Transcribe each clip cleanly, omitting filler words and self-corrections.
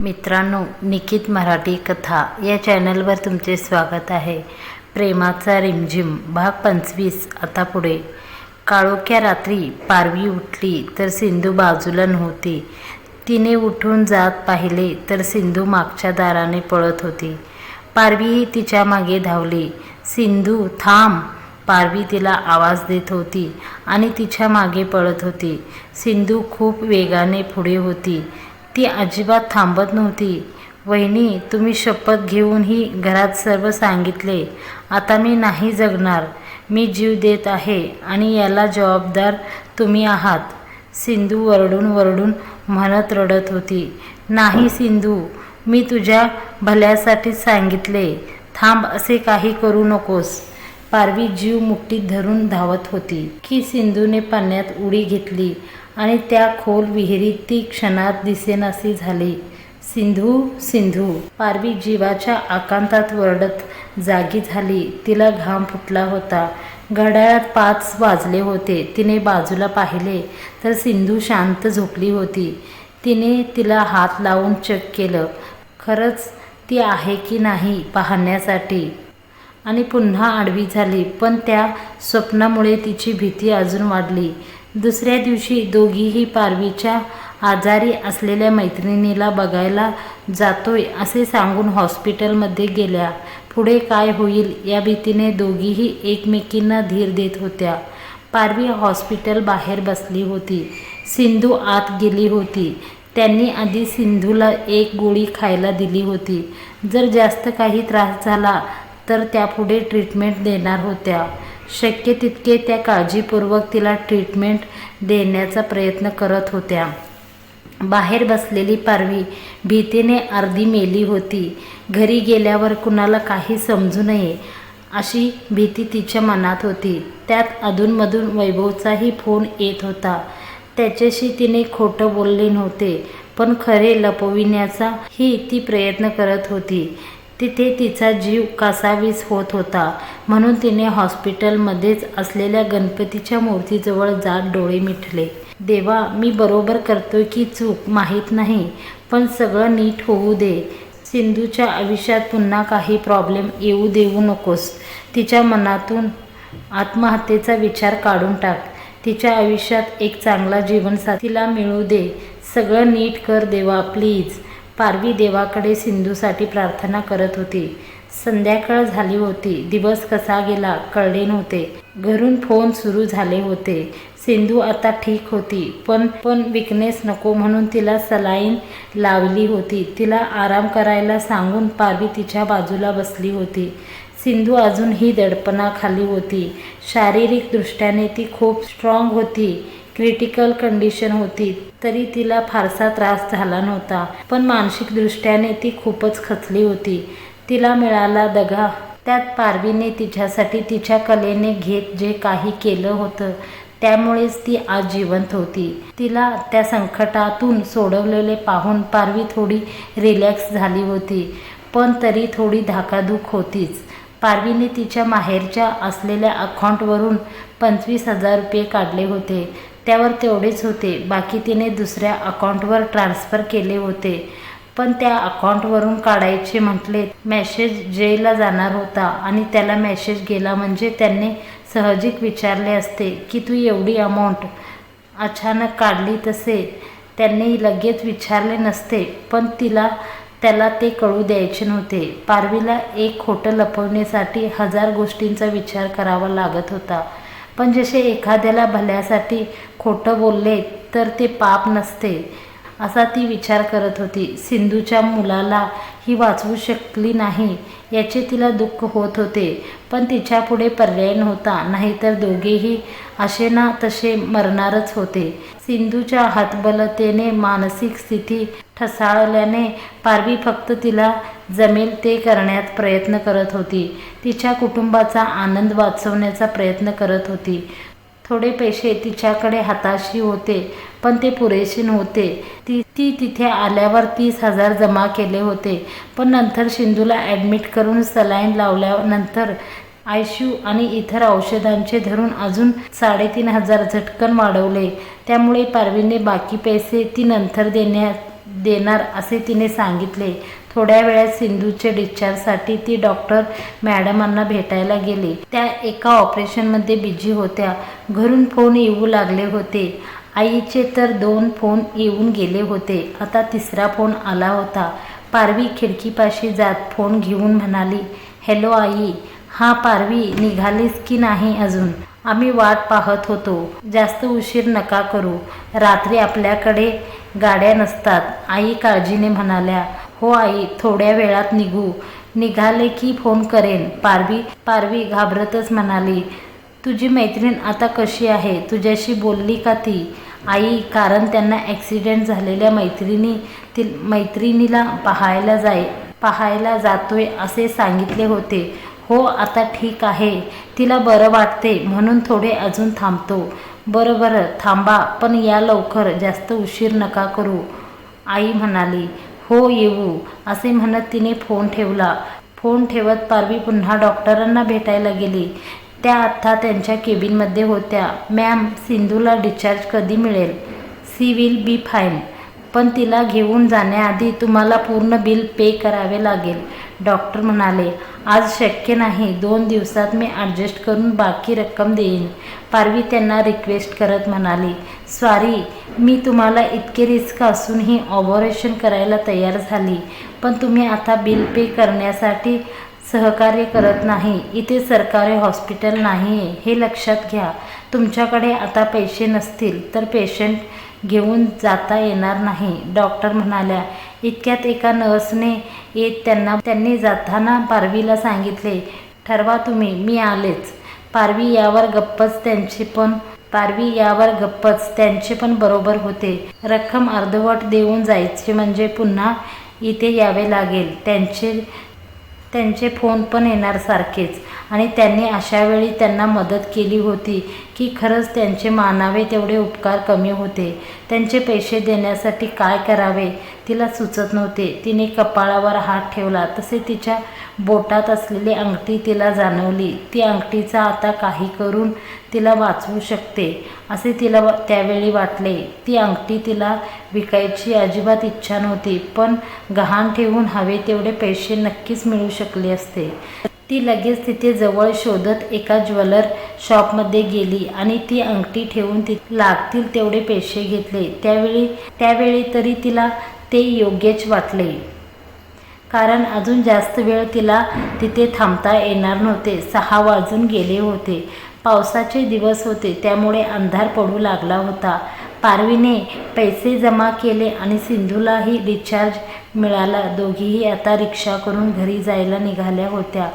मित्रांनो, निकित मराठी कथा या चॅनलवर तुमचे स्वागत आहे। प्रेमाचा रिमझिम भाग 25 आता पुढे। काळोख्या रात्री पारवी उठली तर सिंधू बाजूला नव्हती। तिने उठून जात पाहिले तर सिंधू मागच्या दाराने पळत होती। पारवीही तिच्या मागे धावली। सिंधू थांब, पारवी तिला आवाज देत होती आणि तिच्या मागे पळत होती। सिंधू खूप वेगाने पुढे होती, ती अजिबात थांबत नव्हती। वहिनी, तुम्ही शपथ घेऊनही घरात सर्व सांगितले, आता मी नाही जगणार। मी जीव देत आहे आणि याला जबाबदार तुम्ही आहात, सिंधू वरडून वरडून म्हणत रडत होती। नाही सिंधू, मी तुझ्या भल्यासाठीच सांगितले, थांब, असे काही करू नकोस। पारवी जीव मुठीत धरून धावत होती की सिंधूने पाण्यात उडी घेतली आणि त्या खोल विहिरीत ती क्षणात दिसेनाशी झाली। सिंधू, सिंधू, पारवी जीवाच्या आकांतात वरडत जागी झाली। तिला घाम फुटला होता। घड्याळात 5 वाजले होते। तिने बाजूला पाहिले तर सिंधू शांत झोपली होती। तिने तिला हात लावून चेक केलं, खरंच ती आहे की नाही पाहण्यासाठी, आणि पुन्हा आडवी झाली। पण त्या स्वप्नामुळे तिची भीती अजून वाढली। दुसऱ्या दिवशी दोघीही पारवीच्या आजारी असलेल्या मैत्रिणीला बघायला जातोय असे सांगून हॉस्पिटलमध्ये गेल्या। पुढे काय होईल या भीतीने दोघीही एकमेकींना धीर देत होत्या। पारवी हॉस्पिटल बाहेर बसली होती। सिंधू आत गेली होती। त्यांनी आधी सिंधूला एक गोळी खायला दिली होती। जर जास्त काही त्रास झाला तर त्यापुढे ट्रीटमेंट देणार होत्या। शक्य तितके त्या काळजीपूर्वक तिला ट्रीटमेंट देण्याचा प्रयत्न करत होत्या। बाहेर बसलेली पारवी भीतीने अर्धी मेली होती। घरी गेल्यावर कुणाला काही समजू नये अशी भीती तिच्या मनात होती। त्यात अधूनमधून वैभवचाही फोन येत होता। त्याच्याशी तिने खोटं बोलले नव्हते, पण खरे लपविण्याचाही ती प्रयत्न करत होती। तिथे तिचा जीव कासावीस होत होता, म्हणून तिने हॉस्पिटलमध्येच असलेल्या गणपतीच्या मूर्तीजवळ जात डोळे मिटले। देवा, मी बरोबर करतोय की चूक माहीत नाही, पण सगळं नीट होऊ दे। सिंधूच्या आयुष्यात पुन्हा काही प्रॉब्लेम येऊ देऊ नकोस। तिच्या मनातून आत्महत्येचा विचार काढून टाक। तिच्या आयुष्यात एक चांगला जीवनसाथी तिला मिळू दे। सगळं नीट कर देवा, प्लीज। पारवी देवाकडे सिंधूसाठी प्रार्थना करत होती। संध्याकाळ झाली होती। दिवस कसा गेला कळले नव्हते। घरून फोन सुरू झाले होते। सिंधू आता ठीक होती, पण विकनेस नको म्हणून तिला सलाईन लावली होती। तिला आराम करायला सांगून पारवी तिच्या बाजूला बसली होती। सिंधू अजूनही दडपणाखाली होती। शारीरिक दृष्ट्याने ती खूप स्ट्रॉंग होती, क्रिटिकल कंडिशन होती, तरी तिला फारसा त्रास झाला नव्हता, पण मानसिक दृष्ट्याने ती खूपच खचली होती। तिला मिळाला दगा, त्यात पारवीने तिच्यासाठी तिच्या कलेने घेत जे काही केलं होतं त्यामुळेच ती आज जिवंत होती। तिला त्या संकटातून सोडवलेले पाहून पारवी थोडी रिलॅक्स झाली होती, पण तरी थोडी धाकाधूक होतीच। पारवीने तिच्या माहेरच्या असलेल्या अकाउंटवरून 25,000 रुपये काढले होते। त्यावर तेवढेच होते, बाकी तिने दुसऱ्या अकाउंटवर ट्रान्स्फर केले होते। पण त्या अकाउंटवरून काढायचे म्हटले मेसेज जयला जाणार होता आणि त्याला मेसेज गेला म्हणजे त्याने साहजिक विचारले असते की तू एवढी अमाऊंट अचानक काढली, तसे त्यांनी लगेच विचारले नसते, पण त्याला ते कळू द्यायचे नव्हते। पारवीला एक खोटं लपवण्यासाठी 1000 गोष्टींचा विचार करावा लागत होता, पण जसे एखाद्याला भल्यासाठी खोटं बोलले तर ते पाप नसते असा ती विचार करत होती। सिंधूच्या मुलाला ही वाचवू शकली नाही याचे तिला दुःख होत होते, पण तिच्यापुढे पर्याय नव्हता, नाहीतर दोघेही असे ना तसे मरणारच होते। सिंधूच्या हतबलतेने मानसिक स्थिती ठसाळल्याने पारवी फक्त तिला जमेल ते करण्यात प्रयत्न करत होती। तिच्या कुटुंबाचा आनंद वाचवण्याचा प्रयत्न करत होती। थोडे पैसे तिच्याकडे हाताशी होते, पण ते पुरेसे नव्हते। ती तिथे आल्यावर 30,000 जमा केले होते, पण नंतर सिंधूला ॲडमिट करून सलाईन लावल्यानंतर ICU आणि इतर औषधांचे धरून अजून 3,500 झटकन वाढवले। त्यामुळे पारवीने बाकी पैसे ती नंतर देणार असे तिने सांगितले. थोड्या वेळात सिंधूचे डिस्चार्जसाठी ती डॉक्टर मॅडमांना भेटायला गेली. त्या एका ऑपरेशनमध्ये बिझी होत्या. घरून फोन येऊ लागले होते. आईचे तर 2 फोन येऊन गेले होते. आता 3रा फोन आला होता. पारवी खिडकीपाशी जात फोन घेऊन म्हणाली, हॅलो आई. हां पारवी, निघालीस की नाही अजून? आम्ही वाट पाहत होतो. जास्त उशीर नका करू. रात्री आपल्याकडे गाड्या नसतात, आई काळजीने म्हणाल्या. हो आई, थोड्या वेळात निघू. निघाले की फोन करेन. पारवी घाबरतच म्हणाली. तुझी मैत्रीण आता कशी आहे? तुझ्याशी बोलली का ती? आई, कारण त्यांना ॲक्सिडेंट झालेल्या मैत्रिणीला पाहायला जातोय असे सांगितले होते. हो, आता ठीक आहे. तिला बरं वाटते म्हणून थोडे अजून थांबतो. बरं थांबा, पण या लवकर. जास्त उशीर नका करू, आई म्हणाली. हो येऊ, असे म्हणत तिने फोन ठेवला. फोन ठेवत पारवी पुन्हा डॉक्टरांना भेटायला गेली. त्या आत्ता त्यांच्या केबिनमध्ये होत्या. मॅम, सिंधूला डिस्चार्ज कधी मिळेल? सी विल बी फाईन, पण तिला घेऊन जाण्याआधी तुम्हाला पूर्ण बिल पे करावे लागेल, डॉक्टर म्हणाले. आज शक्य नाही. 2 दिवसात मी ॲडजस्ट करून बाकी रक्कम देईन, पारवी त्यांना रिक्वेस्ट करत म्हणाली. सॉरी, मी तुम्हाला इतके रिस्क असूनही ऑपरेशन करायला तयार झाली, पण तुम्ही आता बिल पे करण्यासाठी सहकार्य करत नाही. इथे सरकारी हॉस्पिटल नाही आहे, हे लक्षात घ्या. तुमच्याकडे आता पैसे नसतील तर पेशंट घेऊन जाता येणार नाही, डॉक्टर म्हणाल्या. इतक्यात एका नर्सने येत त्यांनी जाताना पारवीला सांगितले, ठरवा तुम्ही, मी आलेच. पारवी यावर गप्पच. त्यांचे पण बरोबर होते. रक्कम अर्धवट देऊन जायचे म्हणजे पुन्हा इथे यावे लागेल. त्यांचे फोन पण येणार सारखेच. आणि त्यांनी अशावेळी त्यांना मदत केली होती की खरंच त्यांचे मानावे तेवढे उपकार कमी होते. त्यांचे पैसे देण्यासाठी काय करावे तिला सुचत नव्हते. तिने कपाळावर हात ठेवला तसे तिच्या बोटात असलेली अंगठी तिला जाणवली. ती अंगठीचा आता काही करून तिला वाचवू शकते असे तिला त्यावेळी वाटले. ती अंगठी तिला विकायची अजिबात इच्छा नव्हती, पण गहाण ठेवून हवे तेवढे पैसे नक्कीच मिळू शकले असते. ती लगेच तिथे जवळ शोधत एका ज्वेलर शॉपमध्ये गेली आणि ती अंगठी ठेवून लागतील तेवढे पैसे घेतले. त्यावेळी तरी तिला ते योग्यच वाटले, कारण अजून जास्त वेळ तिला तिथे थांबता येणार नव्हते. 6 वाजून गेले होते. पावसाचे दिवस होते, त्यामुळे अंधार पडू लागला होता. पारवीने पैसे जमा केले आणि सिंधूलाही डिस्चार्ज मिळाला. दोघीही आता रिक्षा करून घरी जायला निघाल्या होत्या.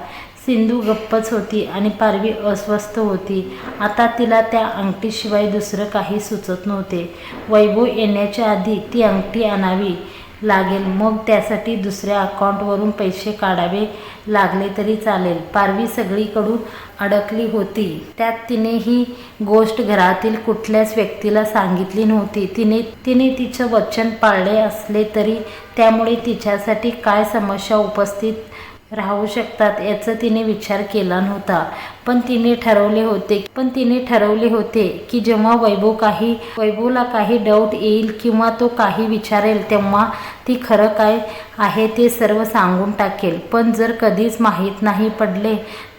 सिंधू गप्पच होती आणि पारवी अस्वस्थ होती. आता तिला त्या अंगठीशिवाय दुसरं काही सुचत नव्हते. वैभव येण्याच्या आधी ती अंगठी आणावी लागेल, मग त्यासाठी दुसऱ्या अकाउंटवरून पैसे काढावे लागले तरी चालेल. पारवी सगळीकडून अडकली होती. त्यात तिने ही गोष्ट घरातील कुठल्याच व्यक्तीला सांगितली नव्हती. तिने तिचं वचन पाळले असले तरी त्यामुळे तिच्यासाठी काय समस्या उपस्थित राहू शकतात याचा तिने विचार केला नव्हता. पण तिने ठरवले होते की जेव्हा वैभवला काही डाऊट येईल किंवा तो काही विचारेल तेव्हा ती खरं काय आहे ते सर्व सांगून टाकेल. पण जर कधीच माहीत नाही पडले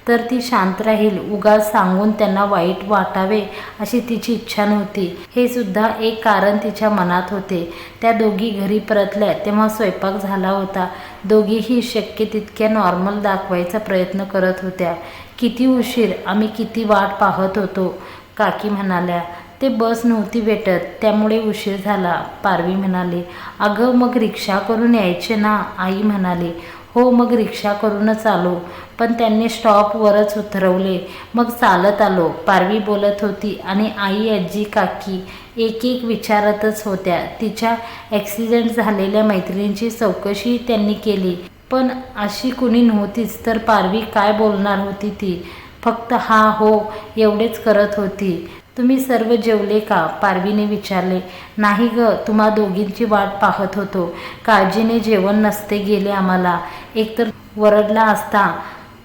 तर ती शांत राहील. उगाच सांगून त्यांना वाईट वाटावे अशी तिची इच्छा नव्हती. हे सुद्धा एक कारण तिच्या मनात होते. त्या दोघी घरी परतल्या तेव्हा स्वयंपाक झाला होता. दोघीही शक्य तितक्या नॉर्मल दाखवायचा प्रयत्न करत होत्या. किती उशीर, आम्ही किती वाट पाहत होतो, काकी म्हणाल्या. ते बस नव्हती भेटत त्यामुळे उशीर झाला, पारवी म्हणाली. अगं मग रिक्षा करून यायचे ना, आई म्हणाली. हो, मग रिक्षा करूनच आलो, पण त्यांनी स्टॉपवरच उतरवले, मग चालत आलो, पारवी बोलत होती. आणि आई, आजी, काकी एक विचारतच होत्या. तिच्या ॲक्सिडेंट झालेल्या मैत्रिणींची चौकशी त्यांनी केली, पण अशी कुणी नव्हतीच. तर पारवी काय बोलणार होती? ती फक्त हा हो एवढेच करत होती. तुम्ही सर्व जेवले का, पारवीने विचारले. नाही ग, तुम्हा दोघींची वाट पाहत होतो. काळजीने जेवण नसते गेले आम्हाला. एकतर वरडला असता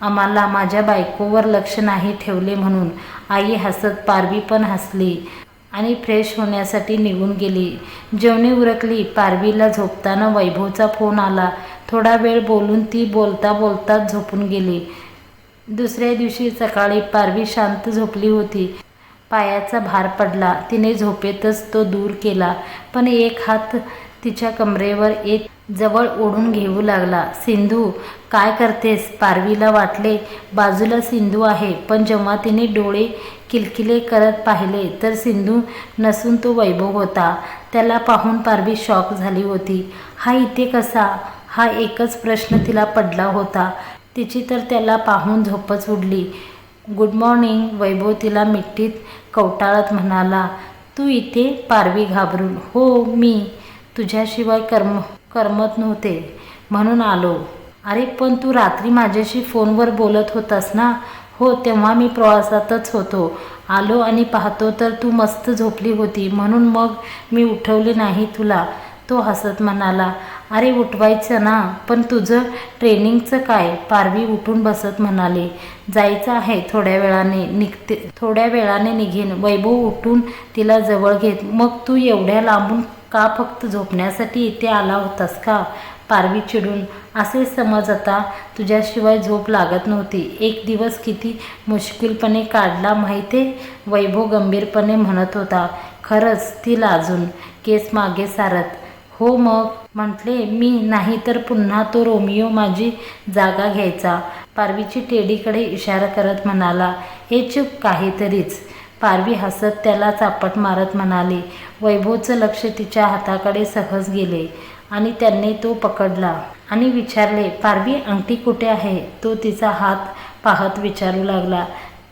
आम्हाला माझ्या बायकोवर लक्ष नाही ठेवले म्हणून. आई हसत, पारवी पण हसली. आणि फ्रेश होण्यासाठी निघून गेली. जेवणे उरकली. पारवीला झोपताना वैभवचा फोन आला. थोडा वेळ बोलून ती बोलता बोलताच झोपून गेली. दुसऱ्या दिवशी सकाळी पारवी शांत झोपली होती. पायाचा भार पडला. तिने झोपेतच तो दूर केला, पण एक हात तिच्या कमरेवर येत जवळ ओढून घेऊ लागला. सिंधू, काय करतेस? पारवीला वाटले बाजूला सिंधू आहे, पण जेव्हा तिने डोळे किलकिले करत पाहिले तर सिंधू नसून तो वैभव होता. त्याला पाहून पारवी शॉक झाली होती. हा इथे कसा? हा एकच प्रश्न तिला पडला होता. तिची तर त्याला पाहून झोपच उडली. गुड मॉर्निंग, वैभव तिला मिठीत कवटाळत म्हणाला. तू इथे? पारवी घाबरून. हो, मी तुझ्याशिवाय करमत नव्हते म्हणून आलो. अरे पण तू रात्री माझ्याशी फोनवर बोलत होतास ना? हो, तेव्हा मी प्रवासातच होतो. आलो आणि पाहतो तर तू मस्त झोपली होती, म्हणून मग मी उठवले नाही तुला. तो हसत म्हणाला. अरे उठवायचं ना, पण तुझं ट्रेनिंगचं काय? पारवी उठून बसत म्हणाले. जायचं आहे, थोड्या वेळाने निघेन. वैभव उठून तिला जवळ घेत. मग तू एवढ्या लांबून का फक्त झोपण्यासाठी इथे आला होतास का? पारवी चिडून. असे समज आता, तुझ्याशिवाय झोप लागत नव्हती. एक दिवस किती मुश्किलपणे काढला माहिती? वैभव गंभीरपणे म्हणत होता. खरंच? ती लाजून केस मागे सारत. हो मग म्हटले मी, नाही तर पुन्हा तो रोमियो माझी जागा घ्यायचा. पारवीची टेडीकडे इशारा करत म्हणाला. हे चूप काहीतरीच. पारवी हसत त्याला चापट मारत म्हणाली. वैभवचं लक्ष तिच्या हाताकडे सहज गेले आणि त्याने तो पकडला आणि विचारले. पारवी, अंगठी कुठे आहे? तो तिचा हात पाहत विचारू लागला.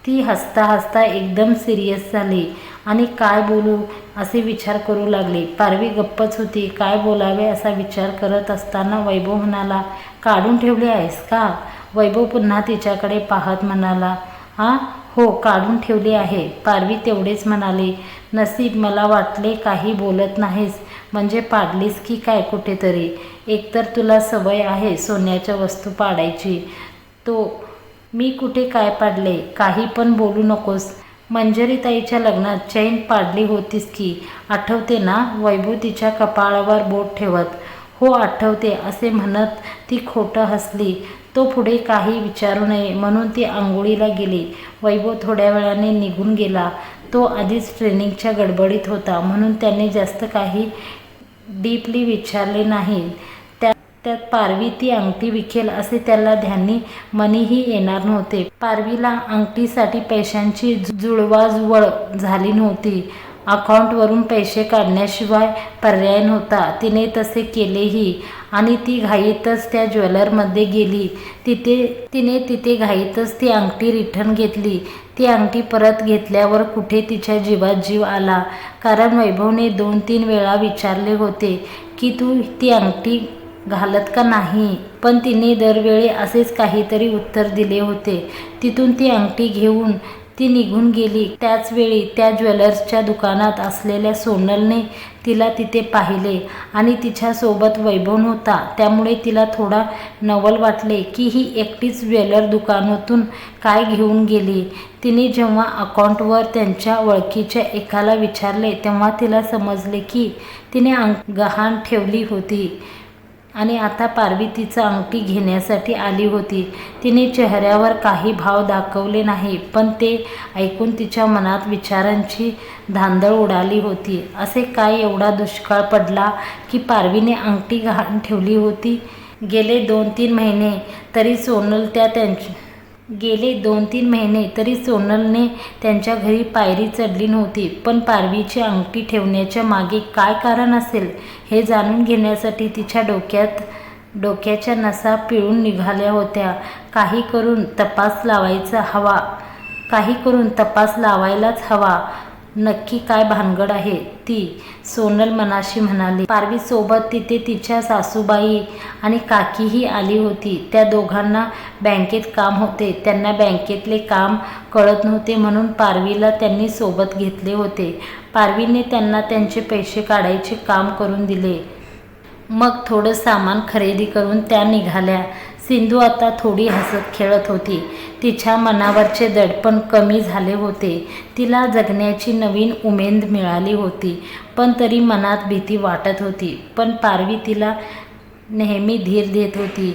ती हसता हसता एकदम सिरियस झाली आणि काय बोलू असे विचार करू लागली. पारवी गप्पच होती. काय बोलावे असा विचार करत असताना वैभव म्हणाला. काढून ठेवले आहेस का? वैभव पुन्हा तिच्याकडे पाहत म्हणाला. हां, हो, काढून ठेवले आहे. पारवी तेवढेच म्हणाली. नसीब, मला वाटले काही बोलत नाहीस म्हणजे पाडलीस की काय कुठेतरी. एकतर तुला सवय आहे सोन्याच्या वस्तू पाडायची. तो मी कुठे काय पाडले? काही पण बोलू नकोस. मंजरीताईच्या लग्नात चैन पाडली होतीस की, आठवते ना? वैभव तिच्या कपाळावर बोट ठेवत. हो आठवते असे म्हणत ती खोटं हसली. तो पुढे काही विचारू नये म्हणून ती आंघोळीला गेली. वैभव थोड्या वेळाने निघून गेला. तो आधीच ट्रेनिंगच्या गडबडीत होता म्हणून त्याने जास्त काही डीपली विचारले नाही. त्यात पारवी ती अंगठी विकेल असे त्याला ध्यानी मनीही येणार नव्हते. पारवीला अंगठीसाठी पैशांची जुळवाजुळव झाली नव्हती. अकाउंटवरून पैसे काढण्याशिवाय पर्याय नव्हता. तिने तसे केलेही आणि ती घाईतच त्या ज्वेलरमध्ये गेली. तिने तिथे घाईतच ती अंगठी रिटर्न घेतली. ती अंगठी परत घेतल्यावर कुठे तिच्या जीवात जीव आला, कारण वैभवने 2-3 वेळा विचारले होते की तू ती अंगठी घालत का नाही, पण तिने दरवेळी असेच काहीतरी उत्तर दिले होते. तिथून ती अंगठी घेऊन ती निघून गेली. त्याच वेळी त्या ज्वेलर्सच्या दुकानात असलेल्या सोनलने तिला तिथे पाहिले आणि तिच्यासोबत वैभव नव्हता. त्यामुळे तिला थोडा नवल वाटले की ही एकटीच ज्वेलर दुकानातून काय घेऊन गेली. तिने जेव्हा अकाउंटवर त्यांच्या ओळखीच्या एकाला विचारले तेव्हा तिला समजले की तिने गहाण ठेवली होती आणि आता पारवी तिचं अंगठी घेण्यासाठी आली होती. तिने चेहऱ्यावर काही भाव दाखवले नाही, पण ते ऐकून तिच्या मनात विचारांची धांदळ उडाली होती. असे काय एवढा दुष्काळ पडला की पारवीने अंगठी गहाण ठेवली होती? गेले 2-3 महिने तरी सोनलने त्यांच्या घरी पायरी चढली नव्हती. पण पारवीची अंगठी ठेवण्याच्या मागे काय कारण असेल हे जाणून घेण्यासाठी तिच्या डोक्याच्या नसा पिळून निघाल्या होत्या. काही करून तपास लावायलाच हवा. नक्की काय भानगड आहे ती? सोनल मनाशी म्हणाली. पारवीसोबत तिथे तिच्या सासूबाई आणि काकीही आली होती. त्या दोघांना बँकेत काम होते. त्यांना बँकेतले काम कळत नव्हते म्हणून पारवीला त्यांनी सोबत घेतले होते. पारवीने त्यांना त्यांचे पैसे काढायचे काम करून दिले. मग थोडं सामान खरेदी करून त्या निघाल्या. सिंधू आता थोडी हसत खेळत होती. तिच्या मनावरचे दडपण कमी झाले होते. तिला जगण्याची नवीन उमेद मिळाली होती. पण तरी मनात भीती वाटत होती. पण पारवी तिला नेहमी धीर देत होती.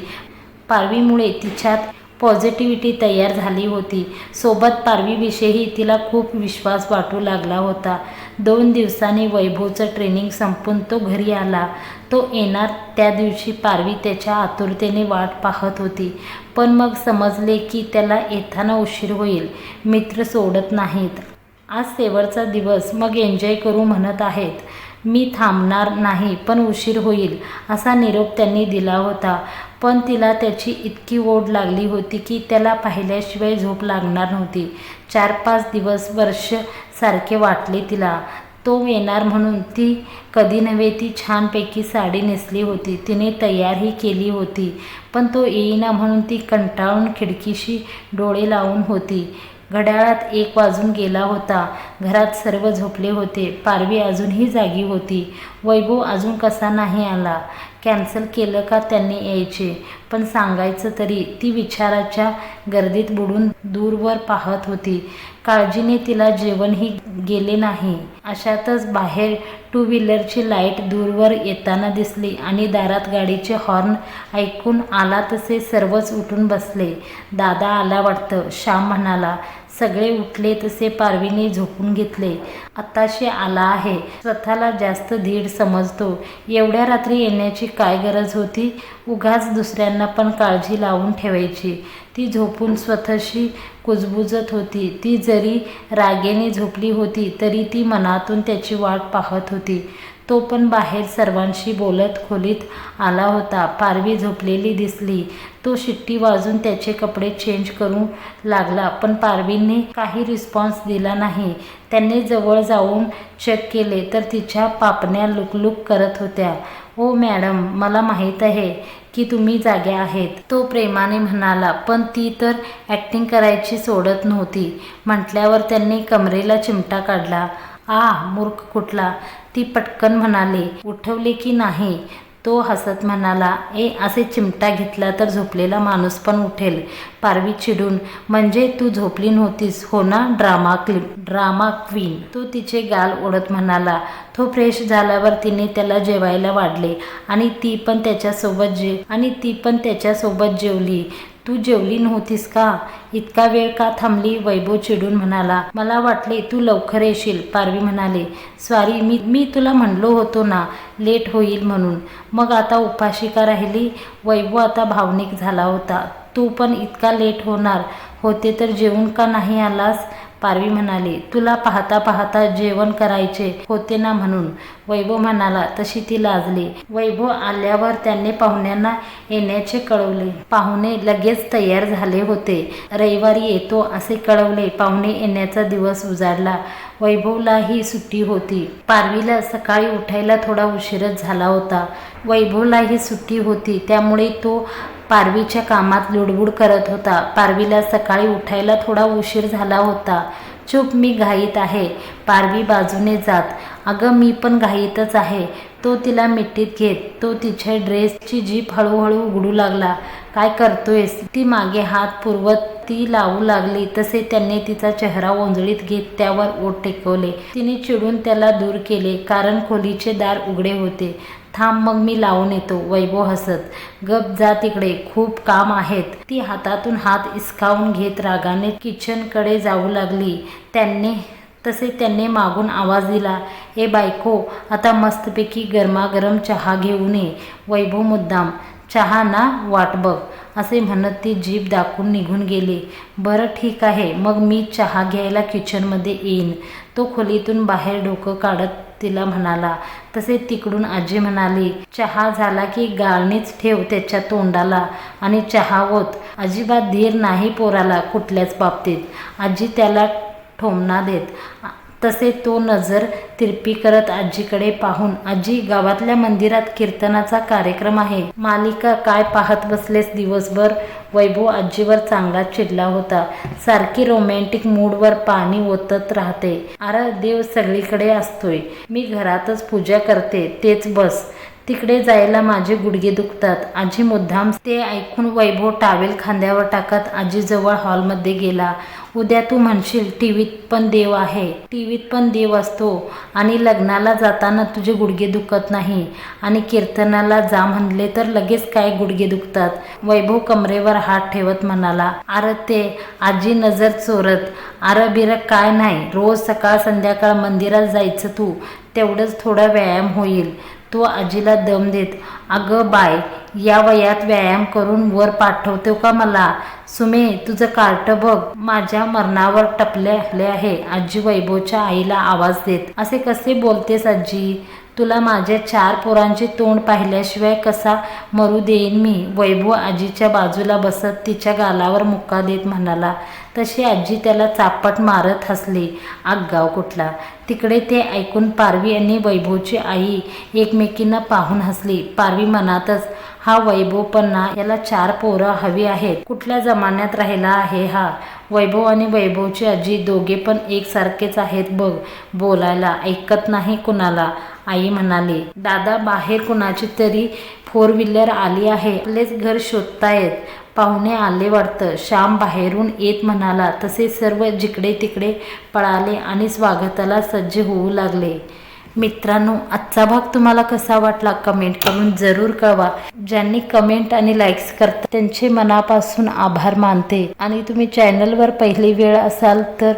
पारवीमुळे तिच्यात पॉझिटिव्हिटी तयार झाली होती. सोबत पारवीविषयी तिला खूप विश्वास वाटू लागला होता. 2 दिवसांनी वैभवचं ट्रेनिंग संपून तो घरी आला. तो येणार त्या दिवशी पारवी त्याच्या आतुरतेने वाट पाहत होती. पण मग समजले की त्याला येताना उशीर होईल. मित्र सोडत नाहीत. आज शेवटचा दिवस, मग एन्जॉय करू म्हणत आहेत. मी थांबणार नाही, पण उशीर होईल असा निरोप त्यांनी दिला होता. पण तिला त्याची इतकी ओढ लागली होती की त्याला पाहिल्याशिवाय झोप लागणार नव्हती. 4-5 दिवस, वर्ष सारखे वाटले तिला. तो येणार म्हणून ती कधी नव्हे ती छानपैकी साडी नेसली होती. तिने तयारही केली होती. पण तो येईना म्हणून ती कंटाळून खिडकीशी डोळे लावून होती. घड्याळात 1 वाजून गेला होता. घरात सर्व झोपले होते. पारवी अजूनही जागी होती. वैभव अजून कसा नाही आला? कॅन्सल केलं का त्यांनी यायचे? पण सांगायचं तरी? ती विचाराच्या गर्दीत बुडून दूरवर पाहत होती. काळजीने तिला जेवणही गेले नाही. अशातच बाहेर 2 व्हीलरची लाईट दूरवर येताना दिसली आणि दारात गाडीचे हॉर्न ऐकून आला तसे सर्वच उठून बसले. दादा आला वाटतं, श्याम म्हणाला. सगळे उठले तसे पारवीने झोपून घेतले. आत्ताशी आला आहे. स्वतःला जास्त धीर समजतो. एवढ्या रात्री येण्याची काय गरज होती? उगाच दुसऱ्यांना पण काळजी लावून ठेवायची. ती झोपून स्वतःशी कुजबुजत होती. ती जरी रागेने झोपली होती तरी ती मनातून त्याची वाट पाहत होती. तो पण बाहेर सर्वांशी बोलत खोलीत आला होता. पारवी झोपलेली दिसली. तो शिट्टी वाजून त्याचे कपडे चेंज करू लागला. पण पारवीने काही रिस्पॉन्स दिला नाही. त्यांनी जवळ जाऊन चेक केले तर तिच्या पापण्या लुकलुक करत होत्या. ओ मॅडम, मला माहीत आहे की तुम्ही जाग्या आहेत, तो प्रेमाने म्हणाला. पण ती तर ॲक्टिंग करायची सोडत नव्हती. म्हटल्यावर त्यांनी कमरेला चिमटा काढला. मूर्ख कुठला, ती पटकन म्हणाली. उठवले की नाही? तो हसत म्हणाला. असे चिमटा घेतला तर झोपलेला माणूस पण उठेल. पारवी चिडून, म्हणजे तू झोपली नव्हतीस हो ना, ड्रामा क्वीन? तो तिचे गाल ओढत म्हणाला. तो फ्रेश झाल्यावर तिने त्याला जेवायला वाढले आणि ती पण त्याच्यासोबत जेवली. तू जेवली नव्हतीस का? इतका वेळ का थांबली? वैभव चिडून म्हणाला. मला वाटले तू लवकर येशील, पारवी म्हणाले. सॉरी, मी तुला म्हणलो होतो ना लेट होईल म्हणून. मग आता उपाशी का राहिली? वैभव आता भावनिक झाला होता. तू पण इतका लेट होणार होते तर जेवून का नाही आलास? पारवी म्हणाली. तुला पाहता पाहता जेवण करायचे होते ना म्हणून, वैभव म्हणाला. तशी ती लाजली. वैभव आल्यावर त्याने पाहुण्यांना येण्याचे कळवले. पाहुणे लगेच तयार झाले होते. रविवारी येतो असे कळवले. पाहुणे येण्याचा दिवस उजाडला. वैभवलाही सुट्टी होती. पारवीला सकाळी उठायला थोडा उशीरच झाला होता. वैभवलाही सुट्टी होती, त्यामुळे तो पारवीच्या कामात लुडबुड करत होता. पारवीला सकाळी उठायला थोडा उशीर झाला होता. चूप, मी घाईत आहे, पारवी बाजूने जात. अगं, मी पण घाईतच आहे. तो तिला मिठीत घेत तो तिच्या ड्रेसची जीप हळूहळू उघडू लागला. काय करतोयस? ती मागे हात पुरवत ती लावू लागली तसे त्याने तिचा चेहरा ओंजळीत घेत त्यावर ओठ टेकवले. तिने चिडून त्याला दूर केले, कारण खोलीचे दार उघडे होते. थांब, मग मी लावून येतो. वैभव हसत. गप जा तिकडे, खूप काम आहेत. ती हातातून हात इसकावून घेत रागाने किचनकडे जाऊ लागली. त्याने मागून आवाज दिला. बायको, आता मस्तपैकी गरमागरम चहा घेऊन ये. वैभव मुद्दाम, चहा ना, वाट बघ असे म्हणत ती जीभ दाखवून निघून गेली. बरं ठीक आहे, मग मी चहा घ्यायला किचनमध्ये येईन. तो खोलीतून बाहेर डोकं काढत तिला म्हणाला. तसे तिकडून आजी म्हणाली. चहा झाला की गाळणीच ठेव त्याच्या तोंडाला आणि चहा ओत. अजिबात धीर नाही पोराला कुठल्याच बाबतीत, आजी त्याला ठोमणा देत. तसे तो नजर तिरपी करत आजीकडे पाहून, आजी, गावातल्या मंदिरात कीर्तनाचा कार्यक्रम आहे. मालिका काय पाहत बसलेस दिवसभर? वैभव आजीवर चांगला चिडला होता. सारखी रोमॅन्टिक मूडवर पाणी ओतत राहते. अरे देव सगळीकडे असतोय, मी घरातच पूजा करते, तेच बस. तिकडे जायला माझे गुडघे दुखतात. आजी मुद्दाम. ते ऐकून वैभव टावेल खांद्यावर टाकत आजीजवळ हॉलमध्ये गेला. उद्या तू म्हणशील टीव्हीत पण देव आहे, टीव्हीत पण देव असतो आणि लग्नाला जाताना तुझे गुडघे दुखत नाही आणि कीर्तनाला जा म्हणले तर लगेच काय गुडघे दुखतात. वैभव कमरेवर हात ठेवत म्हणाला. अरे ते आजी नजर चोरत. अरे बिरं काय नाही, रोज सकाळ संध्याकाळ मंदिरात जायचं तू, तेवढंच थोडा व्यायाम होईल. तो आजीला दम देत. अगं बाय, या वयात व्यायाम करून वर पाठवतो का मला? सुमे तुझं कार्ट बघ, माझ्या मरणावर टपले आहे. आजी वैभवच्या आईला आवाज देत. असे कसे बोलतेस आजी? तुला माझ्या 4 पोरांचे तोंड पाहिल्याशिवाय कसा मरू देईन मी? वैभव आजीच्या बाजूला बसत तिच्या गालावर मुक्का देत म्हणाला. तशी आजी त्याला चापट मारत हसली. आगगाव कुठला. तिकडे ते ऐकून पारवी आणि वैभवची आई एकमेकींना पाहून हसली. पारवी मनातच, हा वैभव पण ना, याला 4 पोरं हवी आहेत. कुठल्या जमान्यात राहिला आहे हा? वैभव आणि वैभवची आजी दोघे पण एकसारखेच आहेत बघ बोलायला, ऐकत नाही कुणाला. आई म्हणाली. दादा बाहेर कुणाची तरी 4 व्हीलर आली आहे, आपलेच घर शोधतायत. पाहुणे आले वाटतं. श्याम बाहेरून येत म्हणाला. तसे सर्व जिकडे तिकडे पळाले आणि स्वागताला सज्ज होऊ लागले. मित्रांनो, आजचा भाग तुम्हाला कसा वाटला कमेंट करून जरूर कळवा. ज्यांनी कमेंट आणि लाईक्स करतात त्यांचे मनापासून आभार मानते. आणि तुम्ही चॅनलवर पहिली वेळ असाल तर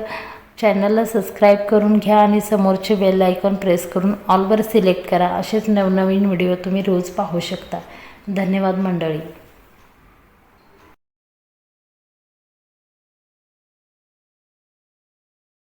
चॅनलला सबस्क्राईब करून घ्या आणि समोरचे बेल आयकॉन प्रेस करून ऑलवर सिलेक्ट करा. असेच नवनवीन व्हिडिओ तुम्ही रोज पाहू शकता. धन्यवाद मंडळी.